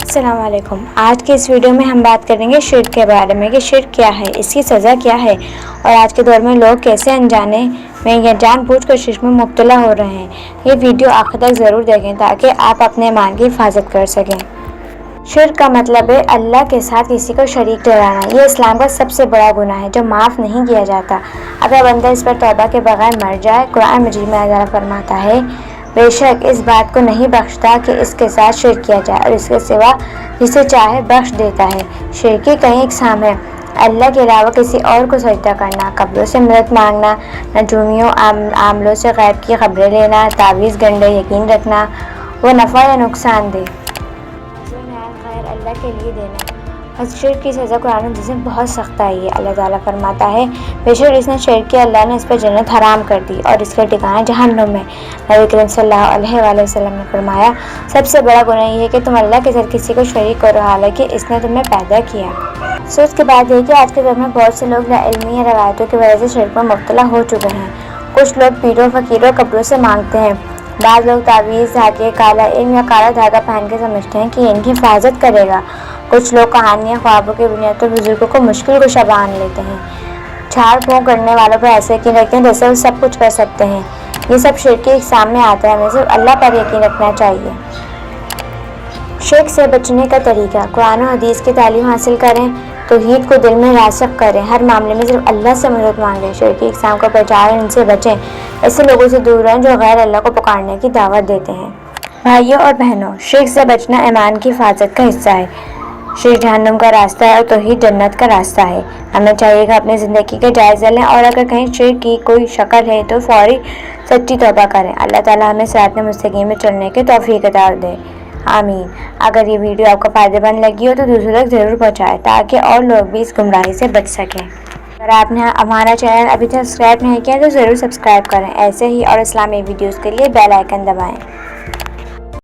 السلام علیکم۔ آج کے اس ویڈیو میں ہم بات کریں گے شرک کے بارے میں کہ شرک کیا ہے، اس کی سزا کیا ہے اور آج کے دور میں لوگ کیسے انجانے میں یا جان بوجھ کر شرک میں مبتلا ہو رہے ہیں۔ یہ ویڈیو آخر تک ضرور دیکھیں تاکہ آپ اپنے ایمان کی حفاظت کر سکیں۔ شرک کا مطلب ہے اللہ کے ساتھ کسی کو شریک ٹھہرانا۔ یہ اسلام کا سب سے بڑا گناہ ہے جو معاف نہیں کیا جاتا اگر بندہ اس پر توبہ کے بغیر مر جائے۔ قرآن مجید میں اللہ تعالیٰ فرماتا ہے، بے شک اس بات کو نہیں بخشتا کہ اس کے ساتھ شرک کیا جائے اور اس کے سوا جسے چاہے بخش دیتا ہے۔ شرک کی کئی اقسام ہیں: اللہ کے علاوہ کسی اور کو سجدہ کرنا، قبروں سے مدد مانگنا، نجومیوں عاملوں سے غیب کی خبریں لینا، تعویذ گنڈے یقین رکھنا وہ نفع یا نقصان دے، غیر اللہ کے لیے دینا۔ شرک کی سزا قرآن مجید میں بہت سخت آئی ہے۔ اللہ تعالیٰ فرماتا ہے، بے شک اس نے شرک کیا، اللہ نے اس پر جنت حرام کر دی اور اس کا ٹھکانہ جہنم ہے۔ نبی کریم صلی اللہ علیہ وآلہ وسلم نے فرمایا، سب سے بڑا گناہ یہ ہے کہ تم اللہ کے ساتھ کسی کو شریک کرو حالانکہ اس نے تمہیں پیدا کیا۔ افسوس کی بات ہے کہ آج کے دور میں بہت سے لوگ لا علمی یا روایتوں کی وجہ سے شرک میں مبتلا ہو چکے ہیں۔ کچھ لوگ پیروں فقیروں قبروں سے مانگتے ہیں۔ بعض لوگ تعویذ، دھاگے، کالا علم یا کالا دھاگا پہن کے سمجھتے ہیں کہ یہ ان کی حفاظت کرے گا۔ کچھ لوگ کہانیاں، خوابوں کی بنیاد پر بزرگوں کو مشکل کشا مان لیتے ہیں۔ جھاڑ پھونک کرنے والوں پر ایسے یقین رکھتے ہیں جیسے وہ سب کچھ کر سکتے ہیں۔ یہ سب شرک کی اقسام میں آتا ہے۔ ہمیں صرف اللہ پر یقین رکھنا چاہیے۔ شرک سے بچنے کا طریقہ: قرآن و حدیث کی تعلیم حاصل کریں، توحید کو دل میں راسخ کریں، ہر معاملے میں صرف اللہ سے مدد مانگیں، شرک کی اقسام کو پہچانیں، ان سے بچیں، ایسے لوگوں سے دور رہیں جو غیر اللہ کو پکارنے کی دعوت دیتے ہیں۔ بھائیوں اور بہنوں، شرک سے بچنا ایمان کی حفاظت کا حصہ ہے۔ شرک جہنم کا راستہ ہے اور توحید جنت کا راستہ ہے۔ ہمیں چاہیے کہ اپنی زندگی کا جائزہ لیں اور اگر کہیں شرک کی کوئی شکل ہے تو فوری سچی توبہ کریں۔ اللہ تعالیٰ ہمیں صراط مستقیم میں چلنے کی توفیق عطا دے، آمین۔ اگر یہ ویڈیو آپ کو فائدہ مند لگی ہو تو دوسروں تک ضرور پہنچائیں تاکہ اور لوگ بھی اس گمراہی سے بچ سکیں۔ اگر آپ نے ہمارا چینل ابھی تک سبسکرائب نہیں کیا تو ضرور سبسکرائب کریں۔ ایسے ہی اور اسلامی ویڈیوز کے لیے بیل آئیکن دبائیں۔